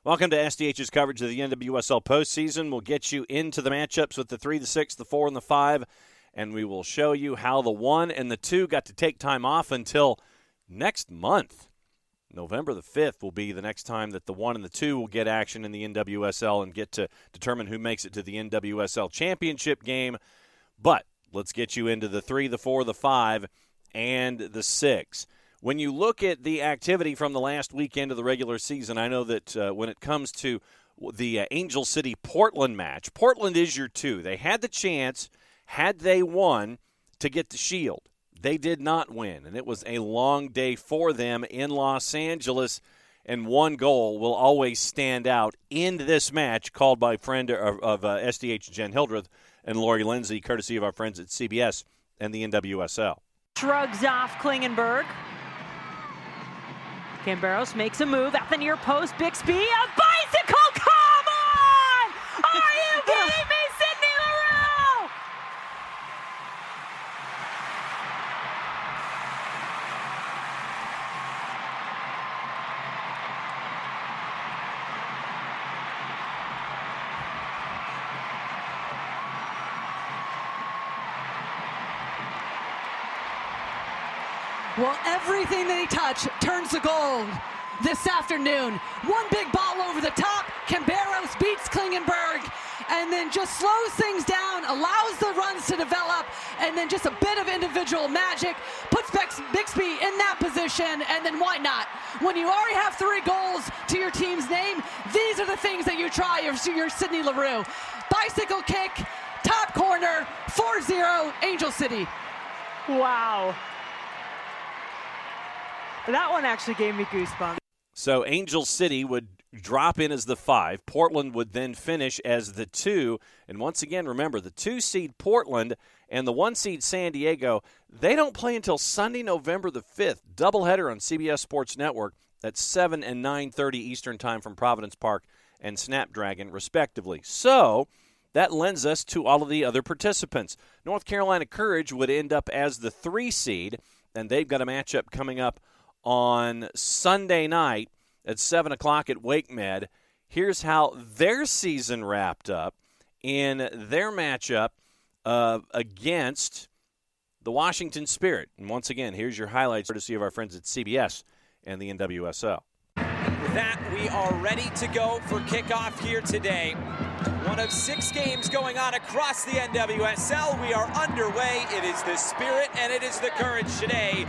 Welcome to SDH's coverage of the NWSL postseason. We'll get you into the matchups with the 3, the 6, the 4, and the 5, and we will show you how the 1 and the 2 got to take time off until next month. November the 5th will be the next time that the 1 and the 2 will get action in the NWSL and get to determine who makes it to the NWSL championship game. But let's get you into the 3, the 4, the 5, and the 6. When you look at the activity from the last weekend of the regular season, I know that when it comes to the Angel City-Portland match, Portland is your 2. They had the chance, had they won, to get the Shield. They did not win, and it was a long day for them in Los Angeles, and one goal will always stand out in this match called by friend of SDH, Jen Hildreth, and Lori Lindsay, courtesy of our friends at CBS and the NWSL. Shrugs off Klingenberg. Camberos makes a move at the near post. Bixby, a bicycle! Come on! Are you kidding me, Sydney Leroux? Well, everything that he touched turns to gold this afternoon. One big ball over the top. Camberos beats Klingenberg and then just slows things down, allows the runs to develop, and then just a bit of individual magic puts Bixby in that position, and then why not? When you already have 3 goals to your team's name, these are the things that you try your Sydney Leroux. Bicycle kick, top corner, 4-0, Angel City. Wow. That one actually gave me goosebumps. So Angel City would drop in as the 5. Portland would then finish as the 2. And once again, remember, the 2 seed Portland and the 1 seed San Diego, they don't play until Sunday, November the 5th. Doubleheader on CBS Sports Network at 7 and 9:30 Eastern Time from Providence Park and Snapdragon, respectively. So that lends us to all of the other participants. North Carolina Courage would end up as the 3 seed, and they've got a matchup coming up on Sunday night at 7 o'clock at Wake Med. Here's how their season wrapped up in their matchup against the Washington Spirit. And once again, here's your highlights courtesy of our friends at CBS and the NWSL. With that, we are ready to go for kickoff here today. One of 6 games going on across the NWSL. We are underway. It is the Spirit and it is the Courage today.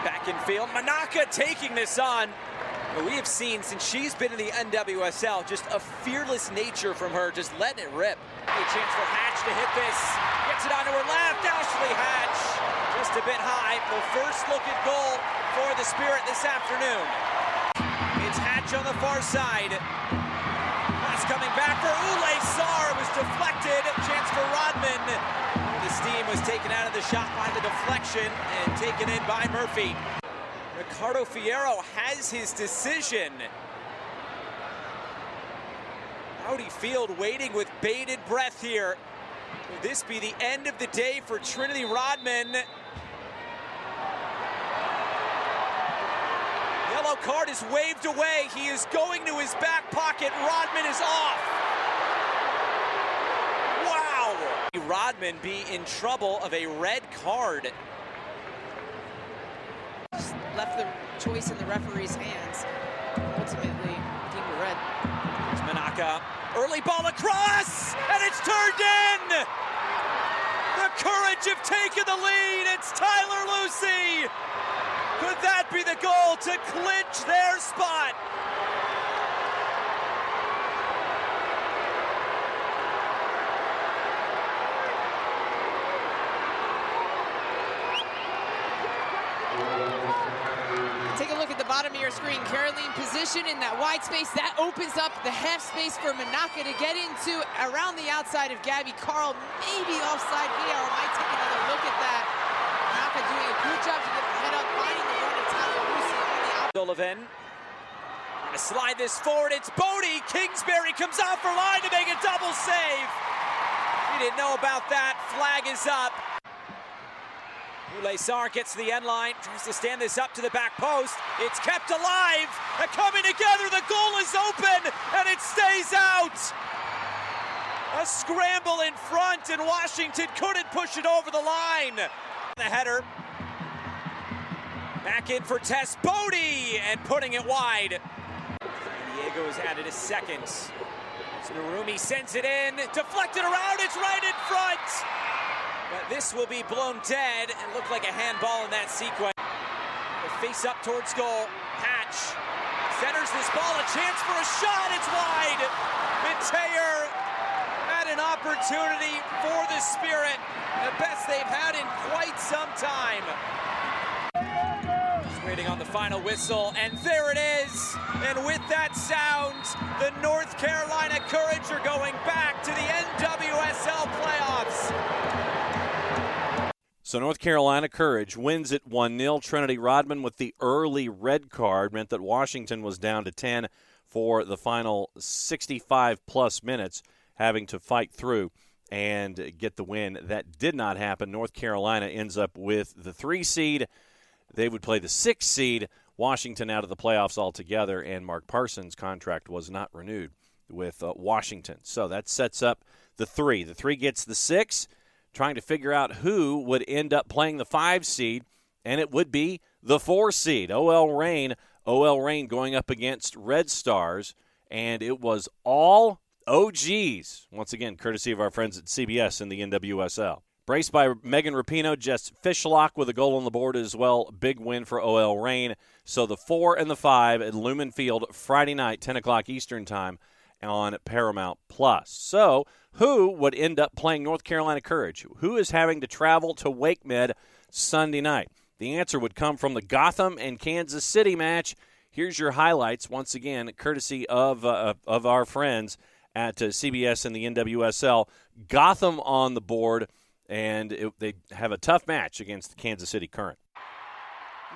Back in field, Manaka taking this on. We have seen since she's been in the NWSL just a fearless nature from her, just letting it rip. A chance for Hatch to hit this. Gets it onto her left. Ashley Hatch just a bit high. The first look at goal for the Spirit this afternoon. It's Hatch on the far side. Pass coming back for Ule Sar. It was deflected. Chance for Rodman. The steam was taken out of the shot by the deflection and taken in by Murphy. Ricardo Fierro has his decision. Rowdy Field waiting with bated breath here. Will this be the end of the day for Trinity Rodman? Yellow card is waved away. He is going to his back pocket. Rodman is off. Rodman be in trouble of a red card. Just left the choice in the referee's hands. Ultimately, deemed a red. There's Manaka. Early ball across, and it's turned in! The Courage have taken the lead. It's Tyler Lucy. Could that be the goal to clinch their spot? Take a look at the bottom of your screen. Caroline position in that wide space. That opens up the half space for Manaka to get into around the outside of Gabby Carl. Maybe offside. VAR might take another look at that. Manaka doing a good job to get the head up, finding the run of Tyler Lucy on the out. Sullivan. Gonna slide this forward. It's Bodie. Kingsbury comes out for line to make a double save. We didn't know about that. Flag is up. Lesar gets to the end line, tries to stand this up to the back post. It's kept alive. Coming together, the goal is open, and it stays out. A scramble in front, and Washington couldn't push it over the line. The header. Back in for Tess Bodie, and putting it wide. San Diego has added a second. Narumi sends it in, deflected around, it's right in front. But this will be blown dead and look like a handball in that sequence. The face up towards goal. Hatch centers this ball, a chance for a shot, it's wide. Mintayer had an opportunity for the Spirit, the best they've had in quite some time. Waiting on the final whistle, and there it is. And with that sound, the North Carolina Courage are going back to the NWSL playoffs. So North Carolina Courage wins it 1-0. Trinity Rodman with the early red card meant that Washington was down to 10 for the final 65-plus minutes, having to fight through and get the win. That did not happen. North Carolina ends up with the 3 seed. They would play the 6 seed, Washington out of the playoffs altogether, and Mark Parsons' contract was not renewed with Washington. So that sets up the 3. The 3 gets the 6, trying to figure out who would end up playing the 5 seed, and it would be the 4 seed, OL Reign. OL Reign going up against Red Stars, and it was all OGs, once again, courtesy of our friends at CBS in the NWSL. Braced by Megan Rapinoe, Jess Fishlock with a goal on the board as well. Big win for OL Reign. So the 4 and the 5 at Lumen Field Friday night, 10 o'clock Eastern time on Paramount+. So who would end up playing North Carolina Courage? Who is having to travel to Wake Med Sunday night? The answer would come from the Gotham and Kansas City match. Here's your highlights, once again, courtesy of our friends at CBS and the NWSL. Gotham on the board. And they have a tough match against the Kansas City Current.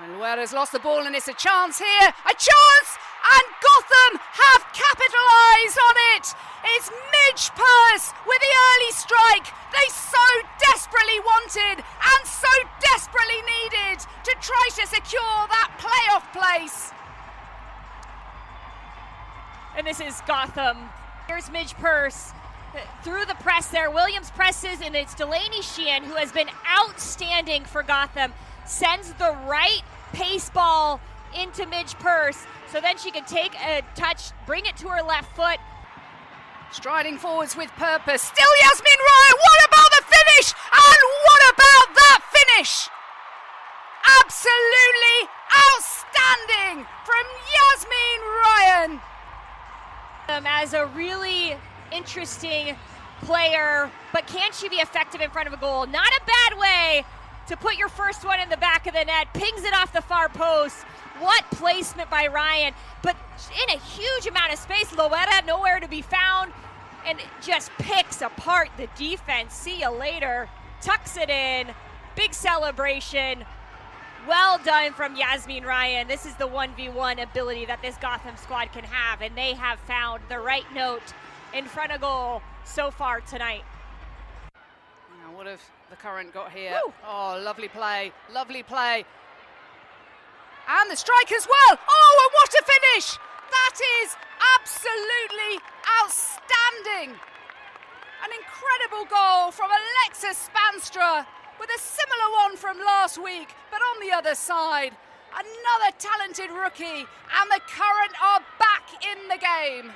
Luera's lost the ball, and it's a chance here. A chance! And Gotham have capitalised on it! It's Midge Purse with the early strike they so desperately wanted and so desperately needed to try to secure that playoff place. And this is Gotham. Here's Midge Purse. Through the press there, Williams presses, and it's Delaney Sheehan, who has been outstanding for Gotham, sends the right pace ball into Midge Purse, so then she can take a touch, bring it to her left foot. Striding forwards with purpose, still Yasmin Ryan, what about the finish? And what about that finish? Absolutely outstanding from Yasmin Ryan. As a really interesting player, but can she be effective in front of a goal? Not a bad way to put your first one in the back of the net. Pings it off the far post. What placement by Ryan, but in a huge amount of space. Loera nowhere to be found, and just picks apart the defense. See you later. Tucks it in. Big celebration. Well done from Yasmin Ryan. This is the 1v1 ability that this Gotham squad can have, and they have found the right note in front of goal so far tonight. Now, what have the Current got here? Woo. Oh, lovely play, lovely play. And the strike as well. Oh, and what a finish! That is absolutely outstanding. An incredible goal from Alexis Spanstra with a similar one from last week, but on the other side, another talented rookie, and the Current are back in the game.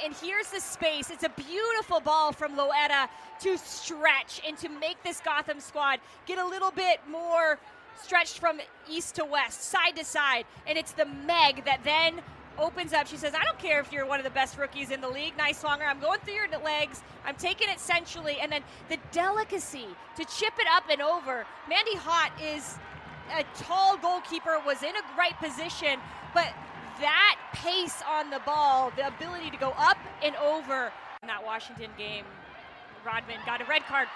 And here's the space. It's a beautiful ball from Loera to stretch and to make this Gotham squad get a little bit more stretched from east to west, side to side. And it's the Meg that then opens up. She says, I don't care if you're one of the best rookies in the league. Nice longer. I'm going through your legs. I'm taking it centrally. And then the delicacy to chip it up and over. Mandy Hott is a tall goalkeeper, was in a right position, but that pace on the ball, the ability to go up and over in that Washington game. Rodman got a red card.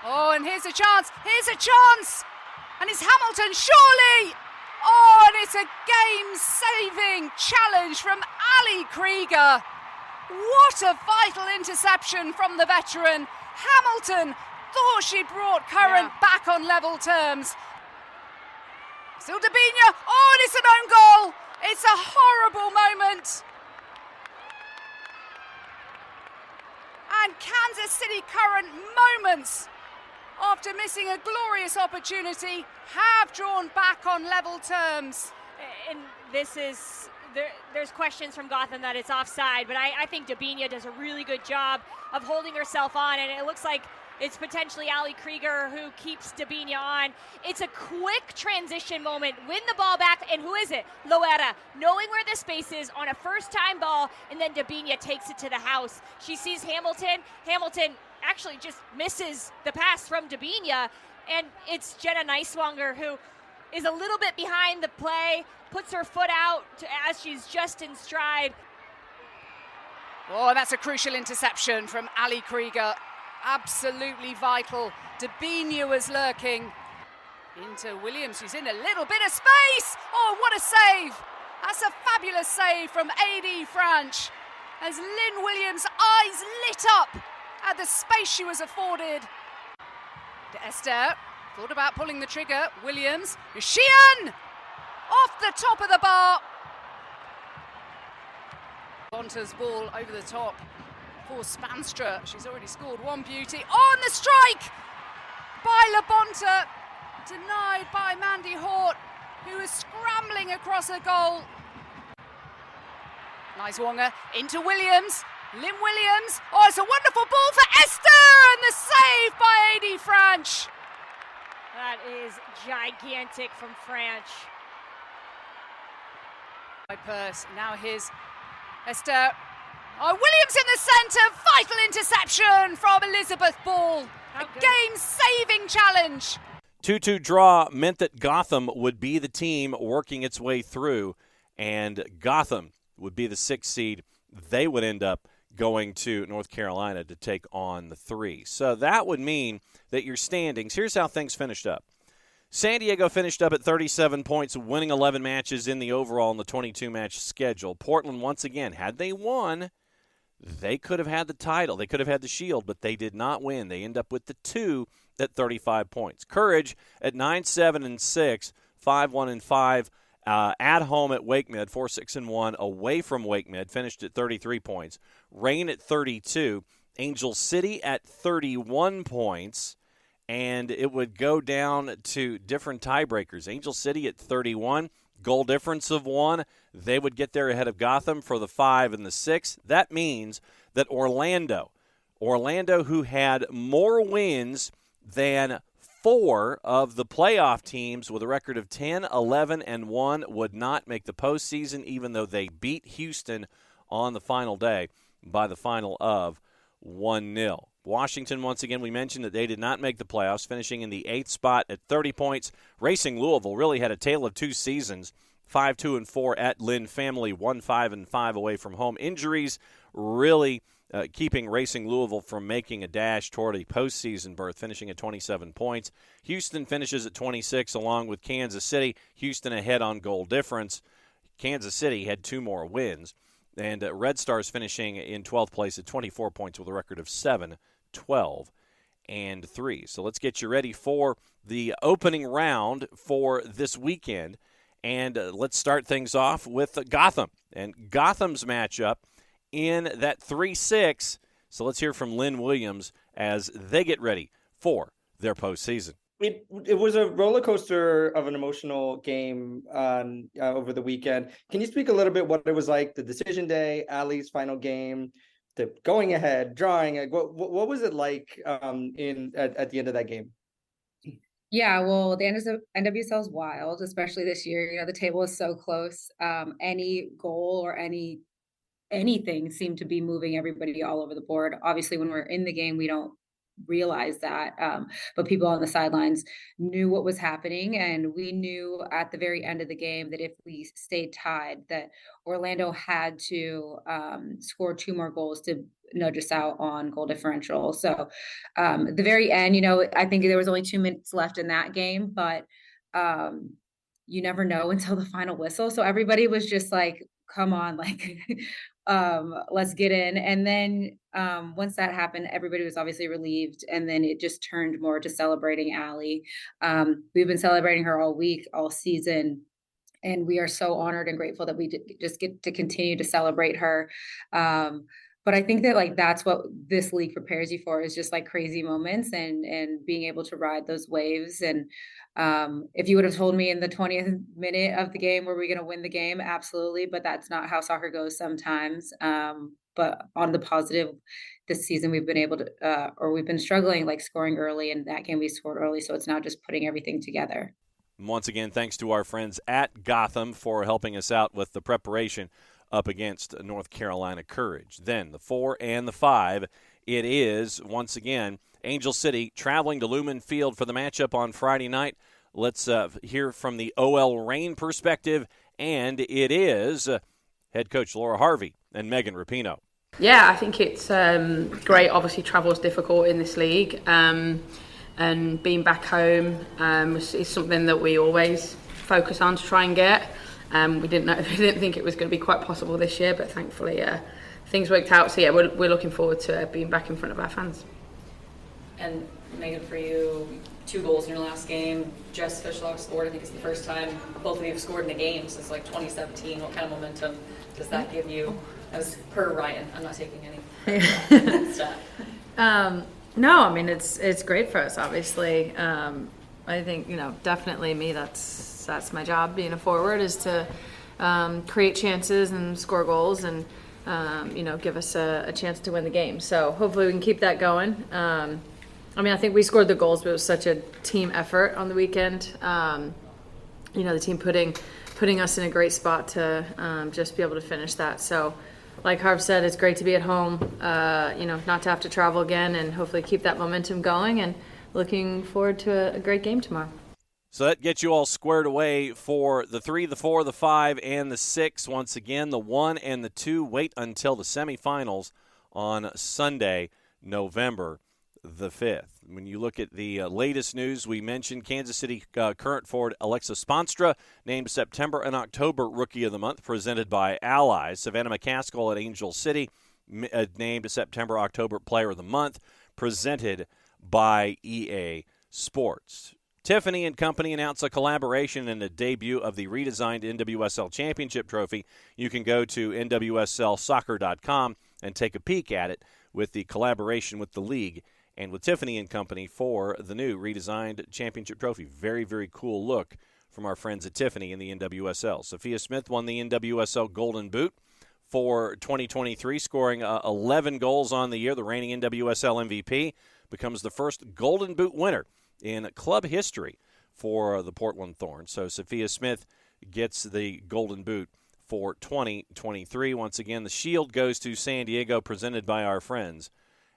Oh, and here's a chance, and it's Hamilton, surely! Oh, and it's a game-saving challenge from Ali Krieger. What a vital interception from the veteran. Hamilton thought she'd brought Current back on level terms, Still Dabinia. Oh, and it's an own goal. It's a horrible moment. And Kansas City Current, moments after missing a glorious opportunity, have drawn back on level terms. And this is, there's questions from Gotham that it's offside, but I think Dabinia does a really good job of holding herself on, and it looks like it's potentially Ali Krieger who keeps Dabinia on. It's a quick transition moment, win the ball back, and who is it? Loera, knowing where the space is on a first-time ball, and then Dabinia takes it to the house. She sees Hamilton. Hamilton actually just misses the pass from Dabinia, and it's Jenna Neiswanger who is a little bit behind the play, puts her foot out as she's just in stride. Oh, that's a crucial interception from Ali Krieger. Absolutely vital. Dabinia was lurking. Into Williams, who's in a little bit of space. Oh, what a save. That's a fabulous save from A.D. Franch. As Lynn Williams' eyes lit up at the space she was afforded. De Esther thought about pulling the trigger. Williams, Sheehan! Off the top of the bar. Bonta's ball over the top for Spanstra. She's already scored one beauty. On the strike by LaBonta. Denied by Mandy Hort, who is scrambling across a goal. Neiswanger into Williams. Lynn Williams. Oh, it's a wonderful ball for Esther, and the save by A.D. Franch. That is gigantic from Franch. By Purse. Now here's Esther. Oh, Williams in the centre. Vital interception from Elizabeth Ball. A game-saving challenge. 2-2 draw meant that Gotham would be the team working its way through, and Gotham would be the 6th seed. They would end up going to North Carolina to take on the 3. So that would mean that your standings, here's how things finished up. San Diego finished up at 37 points, winning 11 matches in the overall in the 22-match schedule. Portland, once again, had they won, they could have had the title. They could have had the shield, but they did not win. They end up with the 2 at 35 points. Courage at 9-7-6, 5-1-5. At home at WakeMed, 4-6-1. Away from WakeMed, finished at 33 points. Reign at 32. Angel City at 31 points. And it would go down to different tiebreakers. Angel City at 31. Goal difference of 1. They would get there ahead of Gotham for the 5 and the 6. That means that Orlando, who had more wins than 4 of the playoff teams with a record of 10, 11, and 1, would not make the postseason, even though they beat Houston on the final day by the final of 1-0. Washington, once again, we mentioned that they did not make the playoffs, finishing in the 8th spot at 30 points. Racing Louisville really had a tale of 2 seasons, 5-2-4 at Lynn Family, 1-5-5 away from home. Injuries really keeping Racing Louisville from making a dash toward a postseason berth, finishing at 27 points. Houston finishes at 26 along with Kansas City. Houston ahead on goal difference. Kansas City had 2 more wins. And Red Stars finishing in 12th place at 24 points with a record of 7, 12, and 3. So let's get you ready for the opening round for this weekend. And let's start things off with Gotham. And Gotham's matchup in that 3-6. So let's hear from Lynn Williams as they get ready for their postseason. It was a roller coaster of an emotional game over the weekend. Can you speak a little bit what it was like, the decision day, Ali's final game, the going ahead, drawing? What was it like at the end of that game? Yeah, well, the NWSL is wild, especially this year. You know, the table is so close. Any goal or anything seemed to be moving everybody all over the board. Obviously, when we're in the game, we don't realize that, but people on the sidelines knew what was happening, and we knew at the very end of the game that if we stayed tied, that Orlando had to score 2 more goals to nudge us out on goal differential. So at the very end, you know, I think there was only 2 minutes left in that game, but you never know until the final whistle. So everybody was just like come on, like, let's get in. And then once that happened, everybody was obviously relieved. And then it just turned more to celebrating Allie. We've been celebrating her all week, all season. And we are so honored and grateful that we just get to continue to celebrate her. But I think that like that's what this league prepares you for, is just like crazy moments and being able to ride those waves. And if you would have told me in the 20th minute of the game, were we going to win the game? Absolutely. But that's not how soccer goes sometimes. But on the positive, this season we've been able to, or we've been struggling like scoring early, and that game we scored early. So it's now just putting everything together. Once again, thanks to our friends at Gotham for helping us out with the preparation up against North Carolina Courage. Then the 4 and the 5, it is, once again, Angel City traveling to Lumen Field for the matchup on Friday night. Let's hear from the OL Reign perspective, and it is head coach Laura Harvey and Megan Rapinoe. Yeah, I think it's great. Obviously, travel is difficult in this league. And being back home is something that we always focus on to try and get. We didn't think it was going to be quite possible this year, but thankfully things worked out. So yeah, we're looking forward to being back in front of our fans. And Megan, for you, 2 goals in your last game. Jess Fishlog scored. I think it's the first time both of you have scored in a game since like 2017. What kind of momentum does that give you? As per Ryan, I'm not taking any stuff. No, I mean it's great for us. Obviously, I think definitely me. That's my job. Being a forward is to create chances and score goals, and give us a chance to win the game. So hopefully we can keep that going. I mean, I think we scored the goals, but it was such a team effort on the weekend. The team putting us in a great spot to just be able to finish that. So. Like Harv said, it's great to be at home, not to have to travel again, and hopefully keep that momentum going, and looking forward to a great game tomorrow. So that gets you all squared away for the 3, the 4, the 5, and the 6. Once again, the 1 and the 2 wait until the semifinals on Sunday, November the 5th. When you look at the latest news, we mentioned Kansas City current forward Alexa Sponstra named September and October Rookie of the Month, presented by Allies. Savannah McCaskill at Angel City named September October Player of the Month, presented by EA Sports. Tiffany and Company announced a collaboration and a debut of the redesigned NWSL Championship Trophy. You can go to NWSLsoccer.com and take a peek at it with the collaboration with the league and with Tiffany and Company for the new redesigned championship trophy. Very, very cool look from our friends at Tiffany in the NWSL. Sophia Smith won the NWSL Golden Boot for 2023, scoring 11 goals on the year. The reigning NWSL MVP becomes the first Golden Boot winner in club history for the Portland Thorns. So Sophia Smith gets the Golden Boot for 2023. Once again, the Shield goes to San Diego, presented by our friends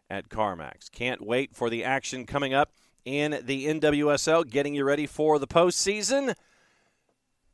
at CarMax. Can't wait for the action coming up in the NWSL, getting you ready for the postseason.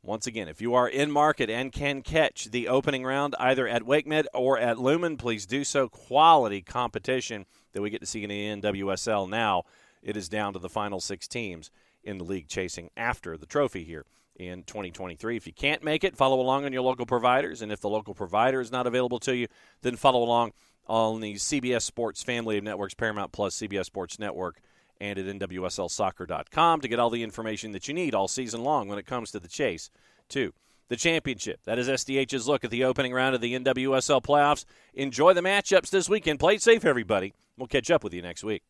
Once again, if you are in market and can catch the opening round either at WakeMed or at Lumen, please do so. Quality competition that we get to see in the NWSL now. It is down to the final 6 teams in the league chasing after the trophy here in 2023. If you can't make it, follow along on your local providers. And if the local provider is not available to you, then follow along on the CBS Sports family of networks, Paramount Plus, CBS Sports Network, and at NWSLsoccer.com to get all the information that you need all season long when it comes to the chase to the championship. That is SDH's look at the opening round of the NWSL playoffs. Enjoy the matchups this weekend. Play it safe, everybody. We'll catch up with you next week.